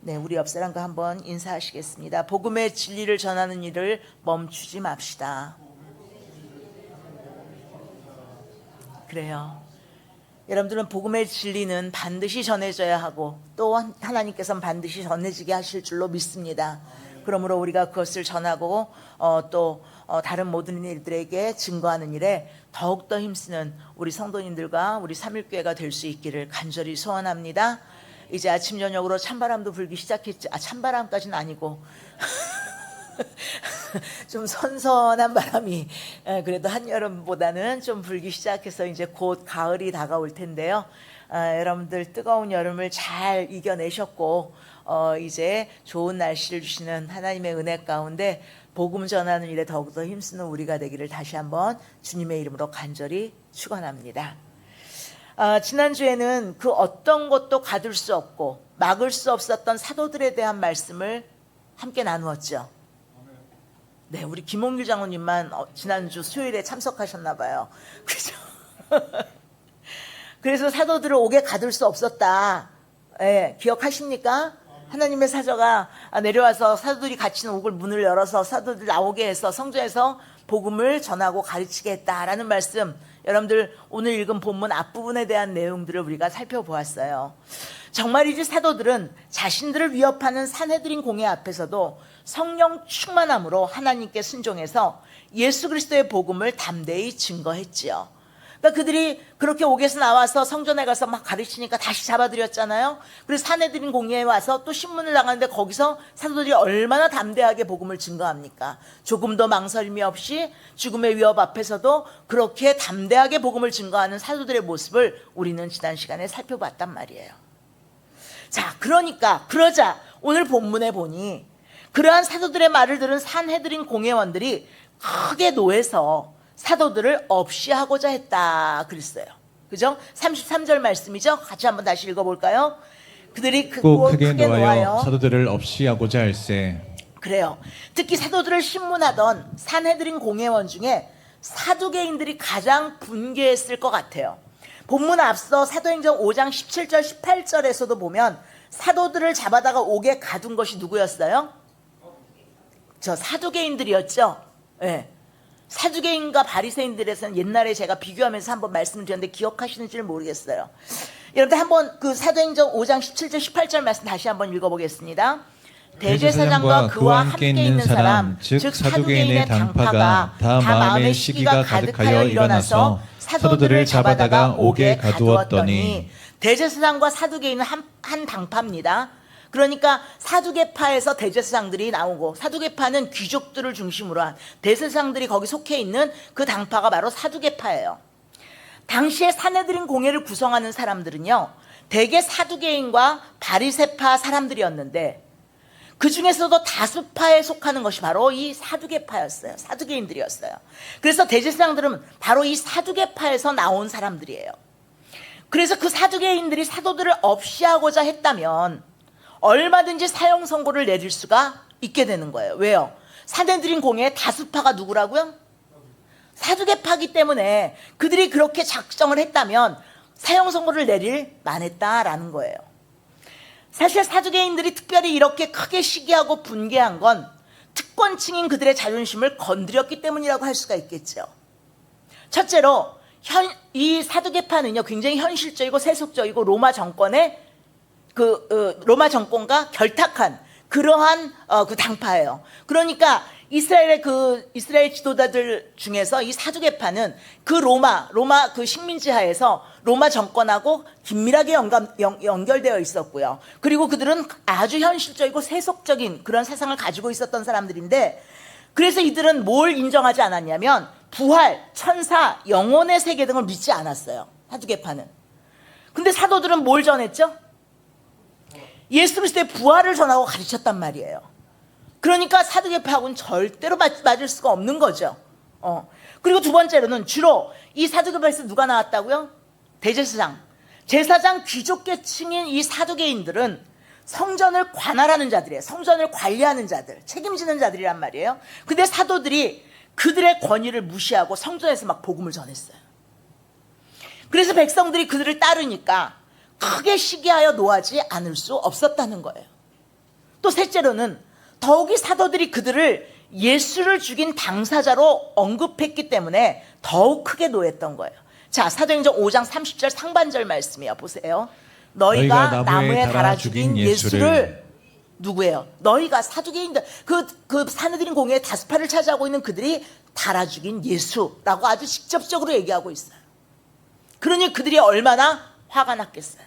네, 우리 옆 사람과 한번 인사하시겠습니다. 복음의 진리를 전하는 일을 멈추지 맙시다. 그래요. 여러분들은 복음의 진리는 반드시 전해져야 하고 또 하나님께서는 반드시 전해지게 하실 줄로 믿습니다. 그러므로 우리가 그것을 전하고 또 다른 모든 일들에게 증거하는 일에 더욱더 힘쓰는 우리 성도님들과 우리 삼일교회가 될 수 있기를 간절히 소원합니다. 이제 아침 저녁으로 찬바람도 불기 시작했지. 찬바람까지는 아니고 좀 선선한 바람이 그래도 한여름보다는 좀 불기 시작해서 이제 곧 가을이 다가올 텐데요. 여러분들 뜨거운 여름을 잘 이겨내셨고 이제 좋은 날씨를 주시는 하나님의 은혜 가운데 복음 전하는 일에 더욱더 힘쓰는 우리가 되기를 다시 한번 주님의 이름으로 간절히 축원합니다. 지난주에는 그 어떤 것도 가둘 수 없고 막을 수 없었던 사도들에 대한 말씀을 함께 나누었죠. 네, 우리 김홍길 장로님만 지난주 수요일에 참석하셨나 봐요. 그죠? 그래서 사도들을 옥에 가둘 수 없었다. 네, 기억하십니까? 하나님의 사자가 내려와서 사도들이 갇힌 옥을 문을 열어서 사도들 나오게 해서 성전에서 복음을 전하고 가르치게 했다라는 말씀, 여러분들 오늘 읽은 본문 앞부분에 대한 내용들을 우리가 살펴보았어요. 정말이지 사도들은 자신들을 위협하는 산헤드린 공회 앞에서도 성령 충만함으로 하나님께 순종해서 예수 그리스도의 복음을 담대히 증거했지요. 그러니까 그들이 그렇게 옥에서 나와서 성전에 가서 막 가르치니까 다시 잡아들였잖아요. 그래서 산헤드린 공회에 와서 또 신문을 나가는데 거기서 사도들이 얼마나 담대하게 복음을 증거합니까? 조금도 망설임이 없이 죽음의 위협 앞에서도 그렇게 담대하게 복음을 증거하는 사도들의 모습을 우리는 지난 시간에 살펴봤단 말이에요. 자, 그러자 오늘 본문에 보니 그러한 사도들의 말을 들은 산헤드린 공회원들이 크게 노해서 사도들을 없이하고자 했다 그랬어요. 그죠? 33절 말씀이죠? 같이 한번 다시 읽어볼까요? 그들이 크게 노하여 사도들을 없이하고자 할세. 그래요. 특히 사도들을 신문하던 산헤드린 공회원 중에 사두개인들이 가장 분개했을 것 같아요. 본문 앞서 사도행전 5장 17절 18절에서도 보면 사도들을 잡아다가 옥에 가둔 것이 누구였어요? 저 사두개인들이었죠. 네. 사두개인과 바리새인들에서는 옛날에 제가 비교하면서 한번 말씀을 드렸는데 기억하시는지를 모르겠어요. 여러분들 한번 그 사도행전 5장 17절 18절 말씀 다시 한번 읽어보겠습니다. 대제사장과 그와 함께 있는 사람 즉 사두개인의 당파가 다 마음의 시기가 가득하여 일어나서 사도들을 잡아다가 옥에 가두었더니, 대제사장과 사두개인은 한 당파입니다. 그러니까 사두개파에서 대제사장들이 나오고, 사두개파는 귀족들을 중심으로 한, 대제사장들이 거기 속해 있는 그 당파가 바로 사두개파예요. 당시에 산헤드린 공회를 구성하는 사람들은요 대개 사두개인과 바리새파 사람들이었는데 그 중에서도 다수파에 속하는 것이 바로 이 사두개파였어요. 사두개인들이었어요. 그래서 대제사장들은 바로 이 사두개파에서 나온 사람들이에요. 그래서 그 사두개인들이 사도들을 없이하고자 했다면 얼마든지 사형 선고를 내릴 수가 있게 되는 거예요. 왜요? 산헤드린 공회의 다수파가 누구라고요? 사두개파이기 때문에 그들이 그렇게 작정을 했다면 사형 선고를 내릴 만했다라는 거예요. 사실 사두개인들이 특별히 이렇게 크게 시기하고 분개한 건 특권층인 그들의 자존심을 건드렸기 때문이라고 할 수가 있겠죠. 첫째로 이 사두개파는요 굉장히 현실적이고 세속적이고 로마 정권과 결탁한 그러한 그 당파예요. 그러니까 이스라엘 지도자들 중에서 이 사두개파는 그 로마 그 식민지하에서 로마 정권하고 긴밀하게 연결되어 있었고요. 그리고 그들은 아주 현실적이고 세속적인 그런 세상을 가지고 있었던 사람들인데, 그래서 이들은 뭘 인정하지 않았냐면 부활, 천사, 영혼의 세계 등을 믿지 않았어요. 사두개파는. 근데 사도들은 뭘 전했죠? 예수 그리스도의 부활을 전하고 가르쳤단 말이에요. 그러니까 사두개파하고는 절대로 맞을 수가 없는 거죠. 그리고 두 번째로는 주로 이 사두개파에서 누가 나왔다고요? 대제사장, 제사장 귀족계층인 이 사두개인들은 성전을 관할하는 자들이에요. 성전을 관리하는 자들, 책임지는 자들이란 말이에요. 근데 사도들이 그들의 권위를 무시하고 성전에서 막 복음을 전했어요. 그래서 백성들이 그들을 따르니까 크게 시기하여 노하지 않을 수 없었다는 거예요. 또 셋째로는 더욱이 사도들이 그들을 예수를 죽인 당사자로 언급했기 때문에 더욱 크게 노했던 거예요. 자, 사도행전 5장 30절 상반절 말씀이요. 보세요. 너희가 나무에 달아 죽인 예수를 누구예요? 너희가 사두개인들, 그 사내들인 공회의 다수파를 차지하고 있는 그들이 달아 죽인 예수라고 아주 직접적으로 얘기하고 있어요. 그러니 그들이 얼마나 화가 났겠어요.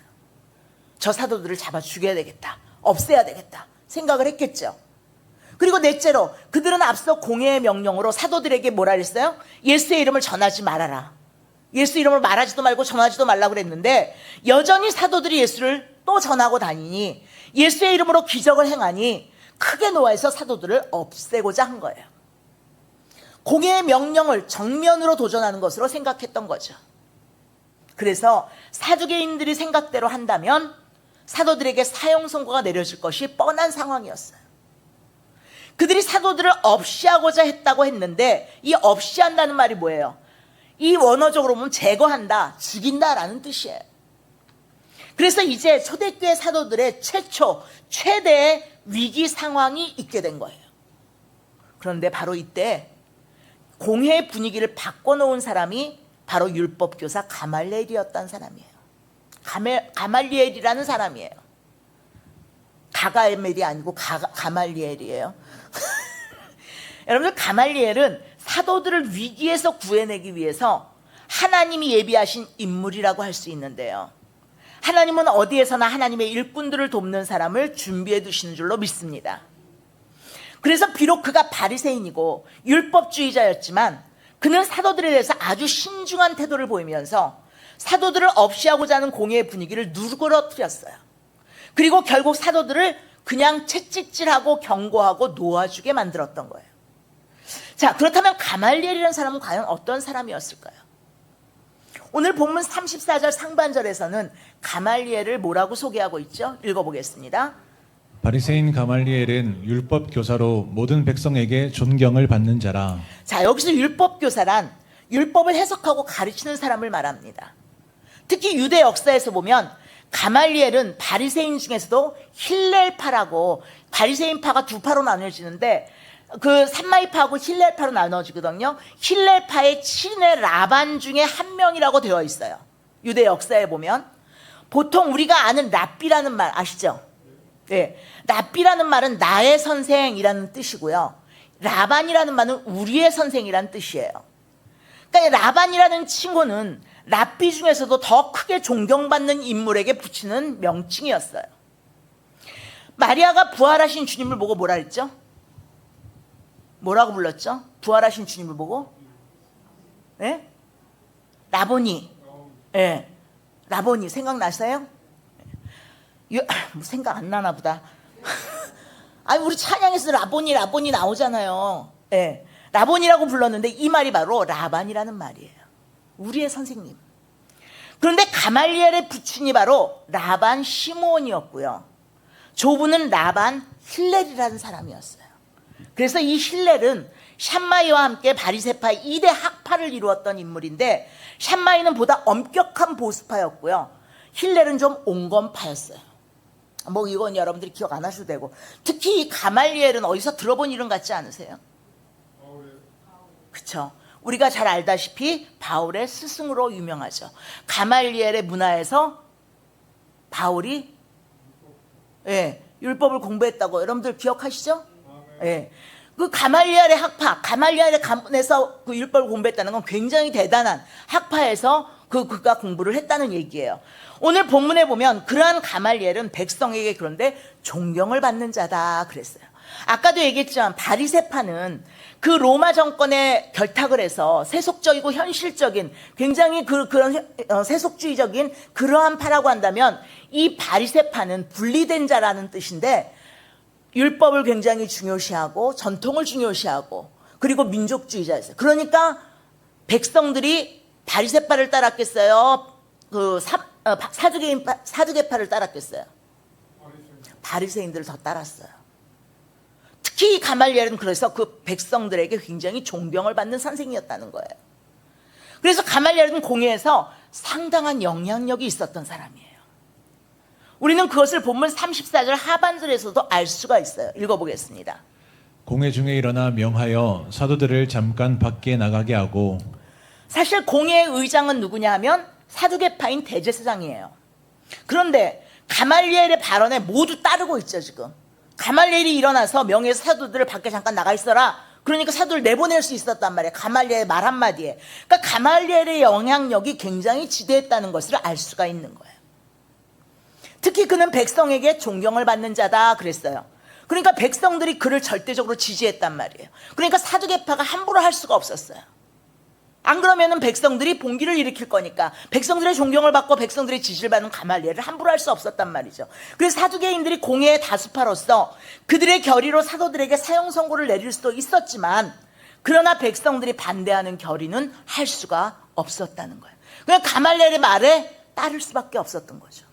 저 사도들을 잡아 죽여야 되겠다, 없애야 되겠다 생각을 했겠죠. 그리고 넷째로 그들은 앞서 공회의 명령으로 사도들에게 뭐라 그랬어요? 예수의 이름을 전하지 말아라. 예수 이름을 말하지도 말고 전하지도 말라고 그랬는데 여전히 사도들이 예수를 또 전하고 다니니 예수의 이름으로 기적을 행하니 크게 노해서 사도들을 없애고자 한 거예요. 공회의 명령을 정면으로 도전하는 것으로 생각했던 거죠. 그래서 사두개인들이 생각대로 한다면 사도들에게 사형 선고가 내려질 것이 뻔한 상황이었어요. 그들이 사도들을 없이하고자 했다고 했는데 이 없이한다는 말이 뭐예요? 이 원어적으로 보면 제거한다, 죽인다라는 뜻이에요. 그래서 이제 초대교회 사도들의 최대의 위기 상황이 있게 된 거예요. 그런데 바로 이때 공회의 분위기를 바꿔놓은 사람이 바로 율법교사 가말리엘이었다는 사람이에요. 가말리엘이라는 사람이에요. 가가멜이 아니고 가말리엘이에요. 여러분들, 가말리엘은 사도들을 위기에서 구해내기 위해서 하나님이 예비하신 인물이라고 할 수 있는데요. 하나님은 어디에서나 하나님의 일꾼들을 돕는 사람을 준비해 두시는 줄로 믿습니다. 그래서 비록 그가 바리새인이고 율법주의자였지만 그는 사도들에 대해서 아주 신중한 태도를 보이면서 사도들을 없이하고자 하는 공회의 분위기를 누그러뜨렸어요. 그리고 결국 사도들을 그냥 채찍질하고 경고하고 놓아주게 만들었던 거예요. 자, 그렇다면 가말리엘이라는 사람은 과연 어떤 사람이었을까요? 오늘 본문 34절 상반절에서는 가말리엘을 뭐라고 소개하고 있죠? 읽어보겠습니다. 바리새인 가말리엘은 율법 교사로 모든 백성에게 존경을 받는 자라. 자, 여기서 율법 교사란 율법을 해석하고 가르치는 사람을 말합니다. 특히 유대 역사에서 보면 가말리엘은 바리새인 중에서도 힐렐파라고, 바리새인파가 두 파로 나눠지는데 그 산마이파하고 힐렐파로 나눠지거든요. 힐렐파의 친의 라반 중에 한 명이라고 되어 있어요. 유대 역사에 보면 보통 우리가 아는 랍비라는 말 아시죠? 네, 랍비라는 말은 나의 선생이라는 뜻이고요. 라반이라는 말은 우리의 선생이라는 뜻이에요. 그러니까 라반이라는 친구는 랍비 중에서도 더 크게 존경받는 인물에게 붙이는 명칭이었어요. 마리아가 부활하신 주님을 보고 뭐라 했죠? 뭐라고 불렀죠? 부활하신 주님을 보고? 네? 라보니. 네. 라보니 생각나세요? 생각 안 나나 보다. 아니, 우리 찬양에서 라보니 나오잖아요. 네. 라보니라고 불렀는데 이 말이 바로 라반이라는 말이에요. 우리의 선생님. 그런데 가말리엘의 부친이 바로 라반 시므온이었고요. 조부는 라반 힐렐이라는 사람이었어요. 그래서 이 힐렐은 샴마이와 함께 바리새파 2대 학파를 이루었던 인물인데 샴마이는 보다 엄격한 보수파였고요. 힐렐은 좀 온건파였어요. 뭐 이건 여러분들이 기억 안 하셔도 되고, 특히 이 가말리엘은 어디서 들어본 이름 같지 않으세요? 그렇죠. 우리가 잘 알다시피 바울의 스승으로 유명하죠. 가말리엘의 문화에서 바울이 율법을 공부했다고 여러분들 기억하시죠? 그 가말리엘의 학파, 가말리엘의 가문에서 그 율법을 공부했다는 건 굉장히 대단한 학파에서 그가 공부를 했다는 얘기예요. 오늘 본문에 보면 그러한 가말리엘은 백성에게 그런데 존경을 받는 자다 그랬어요. 아까도 얘기했지만 바리새파는 그 로마 정권에 결탁을 해서 세속적이고 현실적인 굉장히 그런 세속주의적인 그러한 파라고 한다면 이 바리새파는 분리된 자라는 뜻인데 율법을 굉장히 중요시하고 전통을 중요시하고 그리고 민족주의자였어요. 그러니까 백성들이 바리새파를 따랐겠어요? 사두개파를 따랐겠어요? 바리새인들을 더 따랐어요. 특히 가말리엘은 그래서 그 백성들에게 굉장히 존경을 받는 선생이었다는 거예요. 그래서 가말리엘은 공회에서 상당한 영향력이 있었던 사람이에요. 우리는 그것을 본문 34절 하반절에서도 알 수가 있어요. 읽어보겠습니다. 공회 중에 일어나 명하여 사도들을 잠깐 밖에 나가게 하고. 사실 공회의 의장은 누구냐 하면 사두개파인 대제사장이에요. 그런데 가말리엘의 발언에 모두 따르고 있죠. 지금 가말리엘이 일어나서 명예의 사도들을 밖에 잠깐 나가 있어라. 그러니까 사도를 내보낼 수 있었단 말이에요. 가말리엘의 말 한마디에. 그러니까 가말리엘의 영향력이 굉장히 지대했다는 것을 알 수가 있는 거예요. 특히 그는 백성에게 존경을 받는 자다 그랬어요. 그러니까 백성들이 그를 절대적으로 지지했단 말이에요. 그러니까 사두개파가 함부로 할 수가 없었어요. 안 그러면은 백성들이 봉기를 일으킬 거니까 백성들의 존경을 받고 백성들의 지지를 받는 가말리엘을 함부로 할 수 없었단 말이죠. 그래서 사두개인들이 공회의 다수파로서 그들의 결의로 사도들에게 사형 선고를 내릴 수도 있었지만, 그러나 백성들이 반대하는 결의는 할 수가 없었다는 거예요. 그냥 가말리엘의 말에 따를 수밖에 없었던 거죠.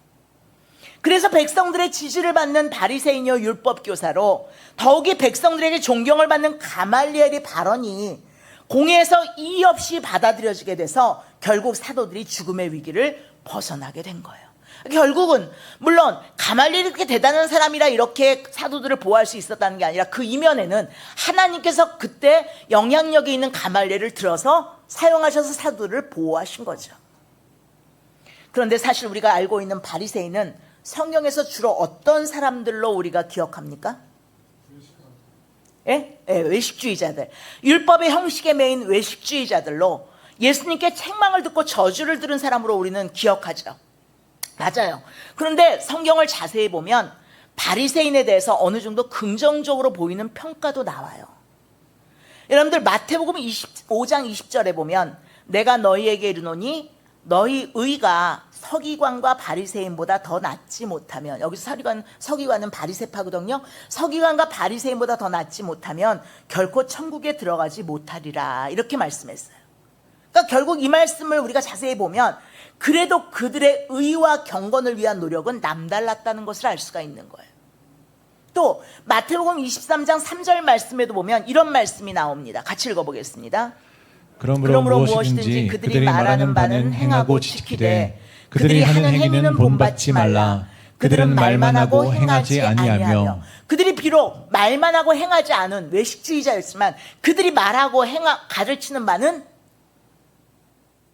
그래서 백성들의 지지를 받는 바리새인이요 율법교사로 더욱이 백성들에게 존경을 받는 가말리엘의 발언이 공회에서 이의 없이 받아들여지게 돼서 결국 사도들이 죽음의 위기를 벗어나게 된 거예요. 결국은 물론 가말리엘이 그렇게 대단한 사람이라 이렇게 사도들을 보호할 수 있었다는 게 아니라 그 이면에는 하나님께서 그때 영향력이 있는 가말리엘을 들어서 사용하셔서 사도들을 보호하신 거죠. 그런데 사실 우리가 알고 있는 바리새인은 성경에서 주로 어떤 사람들로 우리가 기억합니까? 외식주의자들. 율법의 형식에 매인 외식주의자들로 예수님께 책망을 듣고 저주를 들은 사람으로 우리는 기억하죠. 맞아요. 그런데 성경을 자세히 보면 바리새인에 대해서 어느 정도 긍정적으로 보이는 평가도 나와요. 여러분들 마태복음 25장 20절에 보면 내가 너희에게 이르노니 너희 의가 서기관과 바리새인보다 더 낫지 못하면, 여기서 서기관은 바리새파거든요. 서기관과 바리새인보다 더 낫지 못하면 결코 천국에 들어가지 못하리라, 이렇게 말씀했어요. 그러니까 결국 이 말씀을 우리가 자세히 보면 그래도 그들의 의와 경건을 위한 노력은 남달랐다는 것을 알 수가 있는 거예요. 또 마태복음 23장 3절 말씀에도 보면 이런 말씀이 나옵니다. 같이 읽어보겠습니다. 그러므로 무엇이든지 그들이 말하는 바는 행하고 지키되 그들이 하는 행위는 본받지 말라. 그들은 말만 하고 행하지 아니하며. 그들이 비록 말만 하고 행하지 않은 외식주의자였지만 그들이 말하고 가르치는 바는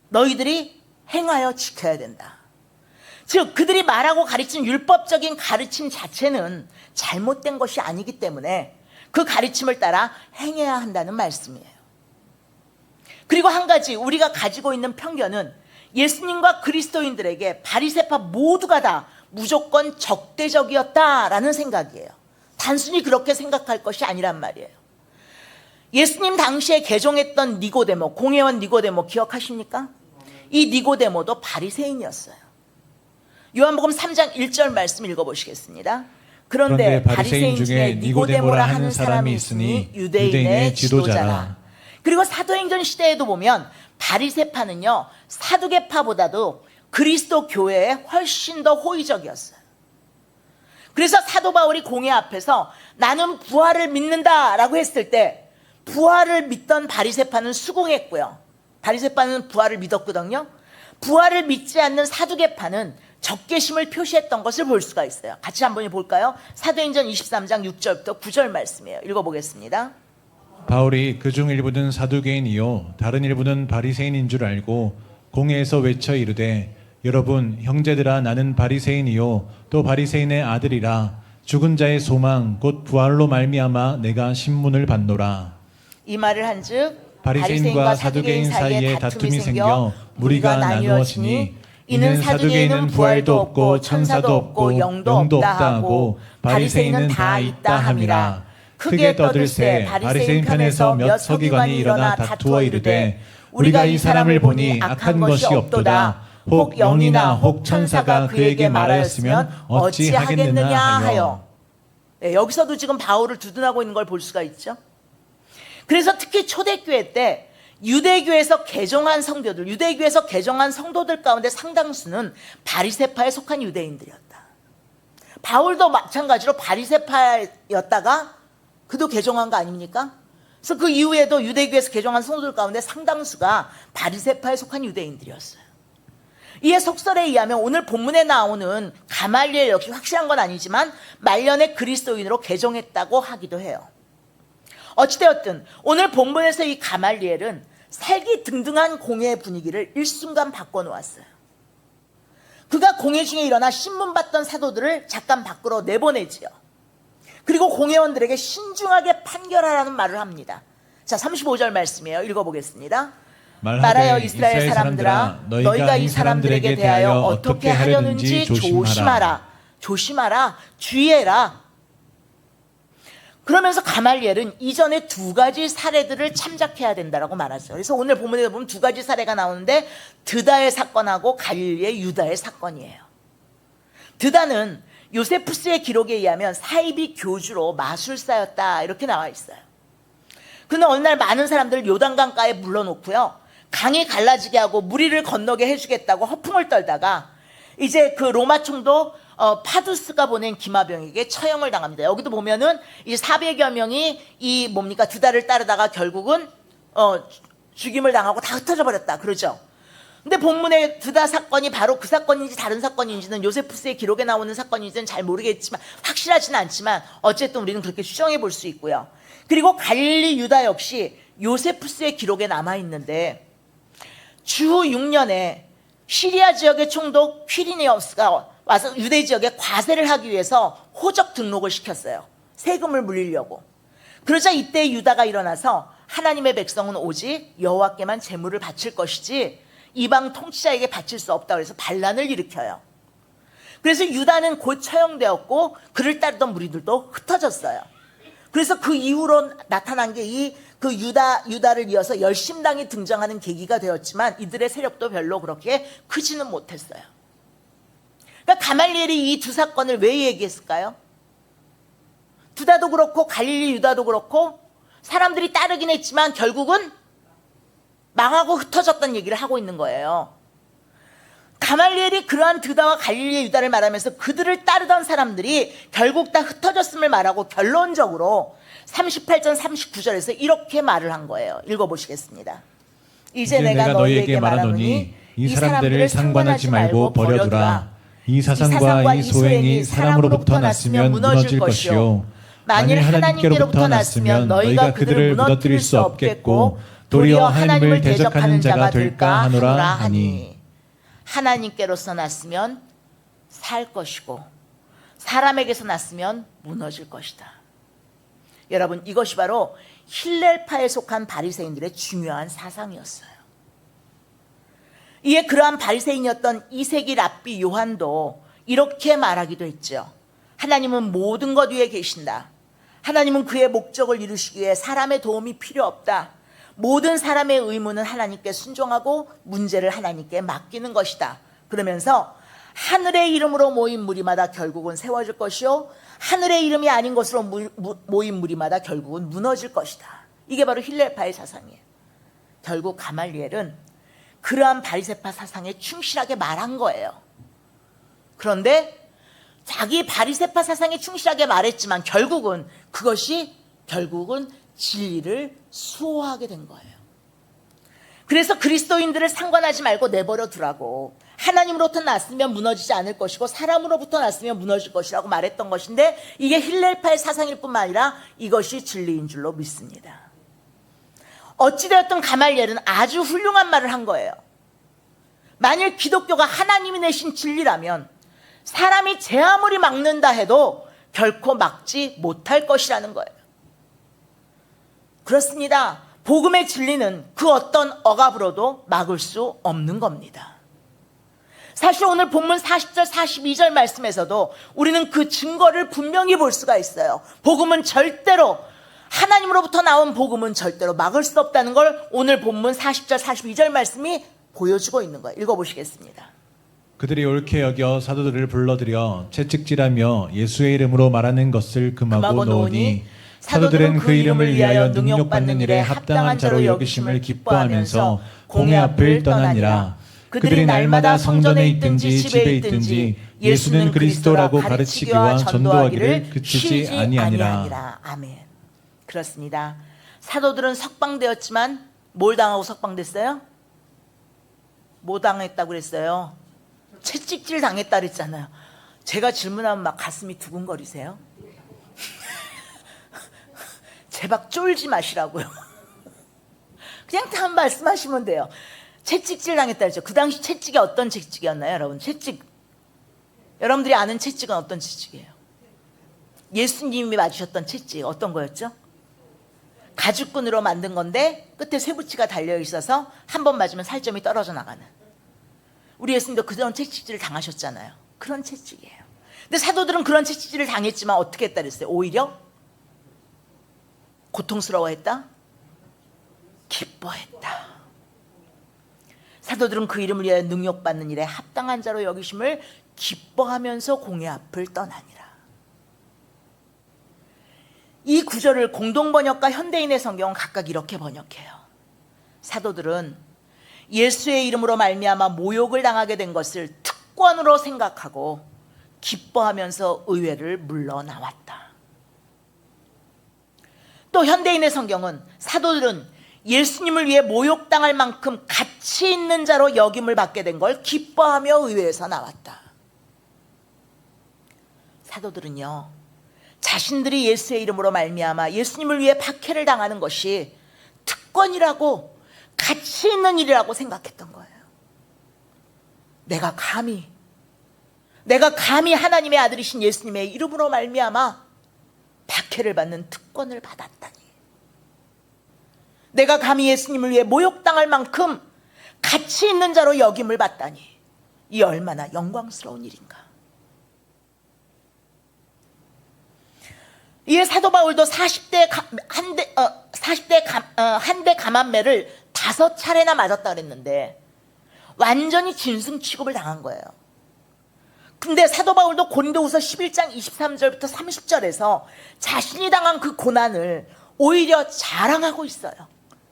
너희들이 행하여 지켜야 된다. 즉 그들이 말하고 가르치는 율법적인 가르침 자체는 잘못된 것이 아니기 때문에 그 가르침을 따라 행해야 한다는 말씀이에요. 그리고 한 가지 우리가 가지고 있는 편견은 예수님과 그리스도인들에게 바리새파 모두가 다 무조건 적대적이었다라는 생각이에요. 단순히 그렇게 생각할 것이 아니란 말이에요. 예수님 당시에 개종했던 니고데모, 공회원 니고데모 기억하십니까? 이 니고데모도 바리새인이었어요. 요한복음 3장 1절 말씀 읽어보시겠습니다. 그런데 바리새인 중에 니고데모라 하는 사람이 있으니 유대인의 지도자라. 그리고 사도행전 시대에도 보면 바리새파는요 사두개파보다도 그리스도 교회에 훨씬 더 호의적이었어요. 그래서 사도 바울이 공회 앞에서 나는 부활을 믿는다라고 했을 때 부활을 믿던 바리새파는 수긍했고요. 바리새파는 부활을 믿었거든요. 부활을 믿지 않는 사두개파는 적개심을 표시했던 것을 볼 수가 있어요. 같이 한번 볼까요? 사도행전 23장 6절부터 9절 말씀이에요. 읽어보겠습니다. 바울이 그중 일부는 사두개인이요 다른 일부는 바리새인인 줄 알고 공회에서 외쳐 이르되 여러분 형제들아 나는 바리새인이요 또 바리새인의 아들이라 죽은 자의 소망 곧 부활로 말미암아 내가 신문을 받노라. 이 말을 한즉 바리새인과 사두개인 사이에 다툼이 생겨 무리가 나누어지니 이는 사두개인은 부활도 없고 천사도 없고 영도 없다 하고 바리새인은 다 있다 함이라. 크게 떠들세 바리새인 편에서 몇 서기관이 일어나 다투어 이르되 우리가 이 사람을 보니 악한 것이 없도다. 혹 영이나 혹 천사가 그에게 말하였으면 어찌하겠느냐 하여. 여기서도 지금 바울을 두둔하고 있는 걸 볼 수가 있죠. 그래서 특히 초대교회 때 유대교에서 개종한 성도들, 유대교에서 개종한 성도들 가운데 상당수는 바리새파에 속한 유대인들이었다. 바울도 마찬가지로 바리새파였다가 그도 개종한 거 아닙니까? 그래서 그 이후에도 유대교에서 개종한 성도들 가운데 상당수가 바리새파에 속한 유대인들이었어요. 이에 속설에 의하면 오늘 본문에 나오는 가말리엘 역시 확실한 건 아니지만 말년에 그리스도인으로 개종했다고 하기도 해요. 어찌되었든 오늘 본문에서 이 가말리엘은 살기 등등한 공회의 분위기를 일순간 바꿔놓았어요. 그가 공회 중에 일어나 신문 받던 사도들을 잠깐 밖으로 내보내지요. 그리고 공회원들에게 신중하게 판결하라는 말을 합니다. 자, 35절 말씀이에요. 읽어보겠습니다. 말하여 이스라엘 사람들아, 너희가 이 사람들에게 대하여 어떻게 하려는지 조심하라. 조심하라. 주의해라. 그러면서 가말리엘은 이전에 두 가지 사례들을 참작해야 된다라고 말하죠. 그래서 오늘 본문에 보면 두 가지 사례가 나오는데 드다의 사건하고 갈릴리의 유다의 사건이에요. 드다는 요세푸스의 기록에 의하면 사이비 교주로 마술사였다 이렇게 나와 있어요. 그는 어느 날 많은 사람들을 요단강가에 물러놓고요, 강이 갈라지게 하고 무리를 건너게 해주겠다고 허풍을 떨다가 이제 그 로마 총독 파두스가 보낸 기마병에게 처형을 당합니다. 여기도 보면은 이 400여 명이 이 뭡니까 드다를 따르다가 결국은 죽임을 당하고 다 흩어져 버렸다 그러죠. 근데 본문의 드다 사건이 바로 그 사건인지 다른 사건인지는 요세푸스의 기록에 나오는 사건인지는 잘 모르겠지만 확실하지는 않지만 어쨌든 우리는 그렇게 추정해 볼 수 있고요. 그리고 갈릴리 유다 역시 요세푸스의 기록에 남아 있는데 주후 6년에 시리아 지역의 총독 퀴리니어스가 와서 유대 지역에 과세를 하기 위해서 호적 등록을 시켰어요. 세금을 물리려고. 그러자 이때 유다가 일어나서 하나님의 백성은 오직 여호와께만 제물을 바칠 것이지 이방 통치자에게 바칠 수 없다고 해서 반란을 일으켜요. 그래서 유다는 곧 처형되었고 그를 따르던 무리들도 흩어졌어요. 그래서 그 이후로 나타난 게 그 유다를 이어서 열심당이 등장하는 계기가 되었지만 이들의 세력도 별로 그렇게 크지는 못했어요. 그러니까 가말리엘이 이 두 사건을 왜 얘기했을까요? 드다도 그렇고 갈릴리 유다도 그렇고 사람들이 따르긴 했지만 결국은 망하고 흩어졌다는 얘기를 하고 있는 거예요. 가말리엘이 그러한 드다와 갈릴리의 유다를 말하면서 그들을 따르던 사람들이 결국 다 흩어졌음을 말하고 결론적으로 38절 39절에서 이렇게 말을 한 거예요. 읽어보시겠습니다. 이제 내가 너희에게 말하노니 이 사람들을 상관하지 말고 버려두라. 이 사상과 이 소행이 사람으로부터 났으면 무너질 것이요 만일 하나님께로부터 났으면 너희가 그들을 무너뜨릴 수 없겠고 도리어 하나님을 대적하는 자가 될까 하노라 하니. 하나님께로서 났으면 살 것이고 사람에게서 났으면 무너질 것이다. 여러분, 이것이 바로 힐렐파에 속한 바리새인들의 중요한 사상이었어요. 이에 그러한 바리새인이었던 이세기 랍비 요한도 이렇게 말하기도 했죠. 하나님은 모든 것 위에 계신다. 하나님은 그의 목적을 이루시기 위해 사람의 도움이 필요 없다. 모든 사람의 의무는 하나님께 순종하고 문제를 하나님께 맡기는 것이다. 그러면서 하늘의 이름으로 모인 무리마다 결국은 세워질 것이요 하늘의 이름이 아닌 것으로 모인 무리마다 결국은 무너질 것이다. 이게 바로 힐렐파의 사상이에요. 결국 가말리엘은 그러한 바리새파 사상에 충실하게 말한 거예요. 그런데 자기 바리새파 사상에 충실하게 말했지만 그것이 결국은 진리를 수호하게 된 거예요. 그래서 그리스도인들을 상관하지 말고 내버려 두라고, 하나님으로부터 났으면 무너지지 않을 것이고 사람으로부터 났으면 무너질 것이라고 말했던 것인데 이게 힐렐파의 사상일 뿐만 아니라 이것이 진리인 줄로 믿습니다. 어찌되었든 가말리엘은 아주 훌륭한 말을 한 거예요. 만일 기독교가 하나님이 내신 진리라면 사람이 제 아무리 막는다 해도 결코 막지 못할 것이라는 거예요. 그렇습니다. 복음의 진리는 그 어떤 억압으로도 막을 수 없는 겁니다. 사실 오늘 본문 40절 42절 말씀에서도 우리는 그 증거를 분명히 볼 수가 있어요. 복음은 절대로, 하나님으로부터 나온 복음은 절대로 막을 수 없다는 걸 오늘 본문 40절 42절 말씀이 보여주고 있는 거예요. 읽어보시겠습니다. 그들이 옳게 여겨 사도들을 불러들여 채찍질하며 예수의 이름으로 말하는 것을 금하고 놓으니 사도들은 그 이름을 위하여 능력받는 일에 합당한 자로 여기심을 기뻐하면서 공회 앞을 떠나니라. 그들이 날마다 성전에 있든지 집에 있든지 예수는 그리스도라고 가르치기와 전도하기를 그치지 아니하니라. 아멘. 그렇습니다. 사도들은 석방되었지만 뭘 당하고 석방됐어요? 뭐 당했다고 그랬어요? 채찍질 당했다 그랬잖아요. 제가 질문하면 막 가슴이 두근거리세요? 제발 쫄지 마시라고요. 그냥 다 말씀하시면 돼요. 채찍질 당했다 그랬죠. 그 당시 채찍이 어떤 채찍이었나요, 여러분? 채찍. 여러분들이 아는 채찍은 어떤 채찍이에요? 예수님이 맞으셨던 채찍 어떤 거였죠? 가죽끈으로 만든 건데 끝에 쇠붙이가 달려 있어서 한 번 맞으면 살점이 떨어져 나가는. 우리 예수님도 그런 채찍질을 당하셨잖아요. 그런 채찍이에요. 근데 사도들은 그런 채찍질을 당했지만 어떻게 했다 그랬어요? 오히려 고통스러워했다? 기뻐했다. 사도들은 그 이름을 위하여 능욕받는 일에 합당한 자로 여기심을 기뻐하면서 공의 앞을 떠나니라. 이 구절을 공동번역과 현대인의 성경은 각각 이렇게 번역해요. 사도들은 예수의 이름으로 말미암아 모욕을 당하게 된 것을 특권으로 생각하고 기뻐하면서 의회를 물러나왔다. 또 현대인의 성경은 사도들은 예수님을 위해 모욕당할 만큼 가치 있는 자로 여김을 받게 된 걸 기뻐하며 의회에서 나왔다. 사도들은요, 자신들이 예수의 이름으로 말미암아 예수님을 위해 박해를 당하는 것이 특권이라고 가치 있는 일이라고 생각했던 거예요. 내가 감히 하나님의 아들이신 예수님의 이름으로 말미암아 박해를 받는 특권을 받았다니. 내가 감히 예수님을 위해 모욕당할 만큼 가치 있는 자로 여김을 받다니. 이 얼마나 영광스러운 일인가. 이에 사도 바울도 40대 한대 감한매를 5차례나 맞았다 그랬는데 완전히 짐승 취급을 당한 거예요. 근데 사도 바울도 고린도후서 11장 23절부터 30절에서 자신이 당한 그 고난을 오히려 자랑하고 있어요.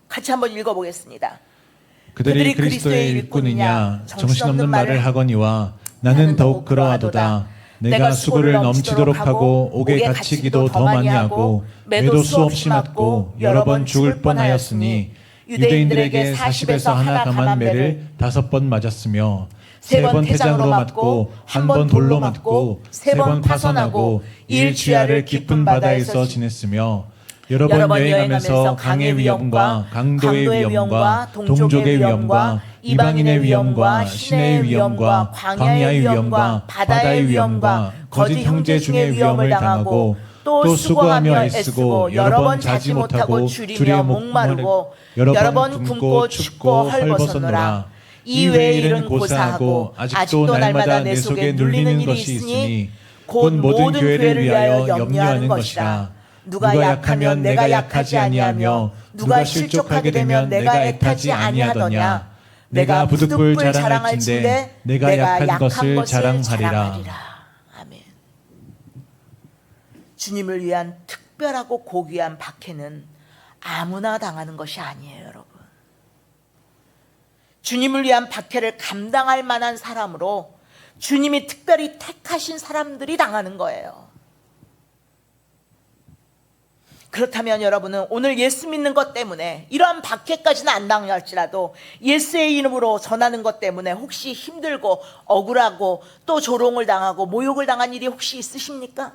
같이 한번 읽어보겠습니다. 그들이 그리스도의 일꾼이냐 정신없는 말을 하거니와 나는 더욱 그러하도다. 내가 수고를 넘치도록 하고 옥에 갇히기도 더 많이 하고 매도 수없이 맞고 여러 번 죽을 뻔하였으니 유대인들에게 40에서 하나 감한 매를 5번 맞았으며 3번 태장으로 맞고 1번 돌로 맞고 3번 파선하고 일주야를 깊은 바다에서 지냈으며 여러 번 여행하면서 강의 위험과 강도의 위험과 동족의 위험과 이방인의 위험과 시내의 위험과 광야의 위험과 바다의 위험과 거짓 형제 중의 위험을 당하고 또 수고하며 애쓰고 여러 번 자지 못하고 줄이며 목마르고 여러 번 굶고 춥고 헐벗었노라. 이 외의 일은 고사하고 아직도 날마다 내 속에 눌리는 것이 있으니 곧 모든 교회를 위하여 염려하는 것이라. 누가 약하면 내가 약하지 아니하며 누가 실족하게 되면 내가 애타지 아니하더냐. 내가 부득불 자랑할진대 내가 약한 것을 자랑하리라. 아멘. 주님을 위한 특별하고 고귀한 박해는 아무나 당하는 것이 아니에요, 여러분. 주님을 위한 박해를 감당할 만한 사람으로 주님이 특별히 택하신 사람들이 당하는 거예요. 그렇다면 여러분은 오늘 예수 믿는 것 때문에 이러한 박해까지는 안 당할지라도 예수의 이름으로 전하는 것 때문에 혹시 힘들고 억울하고 또 조롱을 당하고 모욕을 당한 일이 혹시 있으십니까?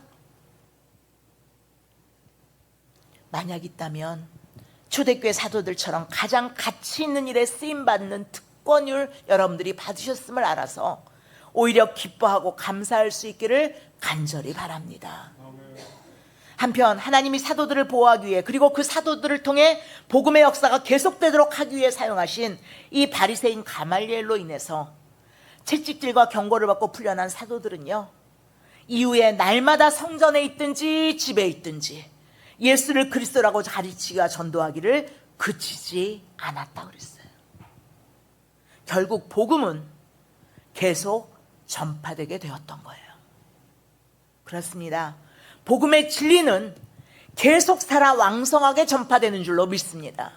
만약 있다면 초대교회 사도들처럼 가장 가치 있는 일에 쓰임받는 특권을 여러분들이 받으셨음을 알아서 오히려 기뻐하고 감사할 수 있기를 간절히 바랍니다. 한편 하나님이 사도들을 보호하기 위해 그리고 그 사도들을 통해 복음의 역사가 계속되도록 하기 위해 사용하신 이 바리새인 가말리엘로 인해서 채찍질과 경고를 받고 풀려난 사도들은요, 이후에 날마다 성전에 있든지 집에 있든지 예수를 그리스도라고 가르치기와 전도하기를 그치지 않았다고 그랬어요. 결국 복음은 계속 전파되게 되었던 거예요. 그렇습니다. 복음의 진리는 계속 살아 왕성하게 전파되는 줄로 믿습니다.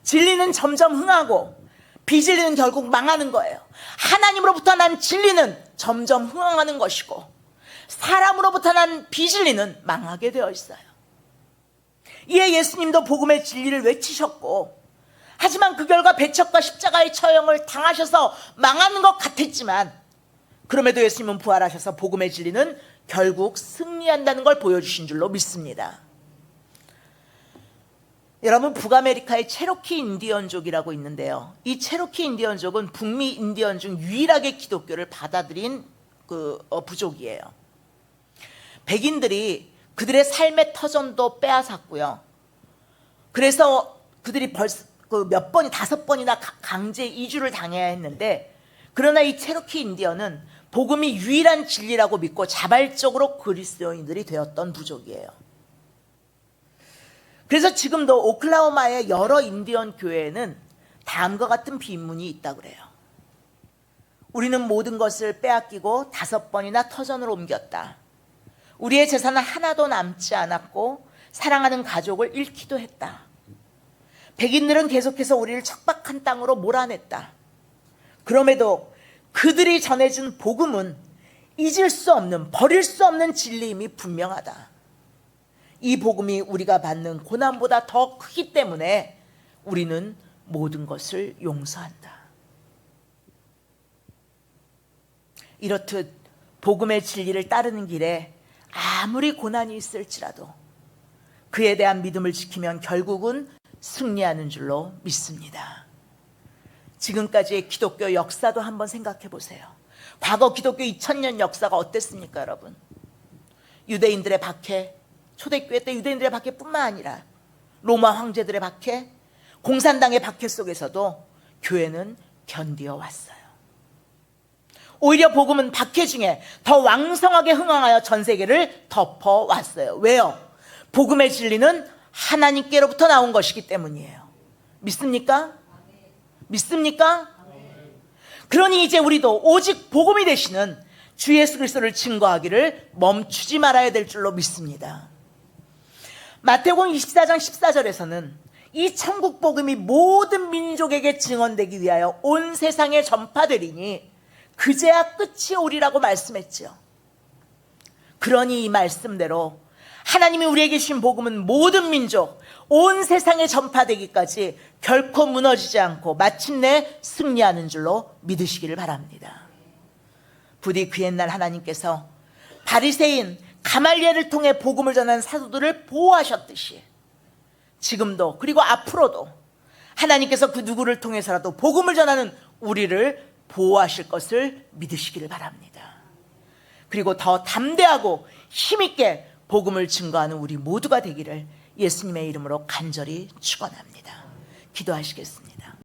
진리는 점점 흥하고 비진리는 결국 망하는 거예요. 하나님으로부터 난 진리는 점점 흥하는 것이고 사람으로부터 난 비진리는 망하게 되어 있어요. 이에 예수님도 복음의 진리를 외치셨고 하지만 그 결과 배척과 십자가의 처형을 당하셔서 망하는 것 같았지만 그럼에도 예수님은 부활하셔서 복음의 진리는 결국 승리한다는 걸 보여주신 줄로 믿습니다. 여러분, 북아메리카의 체로키 인디언족이라고 있는데요. 이 체로키 인디언족은 북미 인디언 중 유일하게 기독교를 받아들인 부족이에요. 백인들이 그들의 삶의 터전도 빼앗았고요. 그래서 그들이 벌써 몇 번이 5번이나 강제 이주를 당해야 했는데, 그러나 이 체로키 인디언은 복음이 유일한 진리라고 믿고 자발적으로 그리스도인들이 되었던 부족이에요. 그래서 지금도 오클라호마의 여러 인디언 교회에는 다음과 같은 빈문이 있다고 그래요. 우리는 모든 것을 빼앗기고 5번이나 터전을 옮겼다. 우리의 재산은 하나도 남지 않았고 사랑하는 가족을 잃기도 했다. 백인들은 계속해서 우리를 척박한 땅으로 몰아냈다. 그럼에도 그들이 전해준 복음은 잊을 수 없는, 버릴 수 없는 진리임이 분명하다. 이 복음이 우리가 받는 고난보다 더 크기 때문에 우리는 모든 것을 용서한다. 이렇듯 복음의 진리를 따르는 길에 아무리 고난이 있을지라도 그에 대한 믿음을 지키면 결국은 승리하는 줄로 믿습니다. 지금까지의 기독교 역사도 한번 생각해 보세요. 과거 기독교 2000년 역사가 어땠습니까, 여러분? 유대인들의 박해, 초대교회 때 유대인들의 박해뿐만 아니라 로마 황제들의 박해, 공산당의 박해 속에서도 교회는 견디어 왔어요. 오히려 복음은 박해 중에 더 왕성하게 흥황하여 전 세계를 덮어왔어요. 왜요? 복음의 진리는 하나님께로부터 나온 것이기 때문이에요. 믿습니까? 믿습니까? 그러니 이제 우리도 오직 복음이 되시는 주 예수 그리스도를 증거하기를 멈추지 말아야 될 줄로 믿습니다. 마태복음 24장 14절에서는 이 천국 복음이 모든 민족에게 증언되기 위하여 온 세상에 전파되리니 그제야 끝이 오리라고 말씀했지요. 그러니 이 말씀대로 하나님이 우리에게 주신 복음은 모든 민족, 온 세상에 전파되기까지 결코 무너지지 않고 마침내 승리하는 줄로 믿으시기를 바랍니다. 부디 그 옛날 하나님께서 바리새인 가말리엘을 통해 복음을 전하는 사도들을 보호하셨듯이 지금도 그리고 앞으로도 하나님께서 그 누구를 통해서라도 복음을 전하는 우리를 보호하실 것을 믿으시기를 바랍니다. 그리고 더 담대하고 힘있게 복음을 증거하는 우리 모두가 되기를 예수님의 이름으로 간절히 축원합니다. 기도하시겠습니다.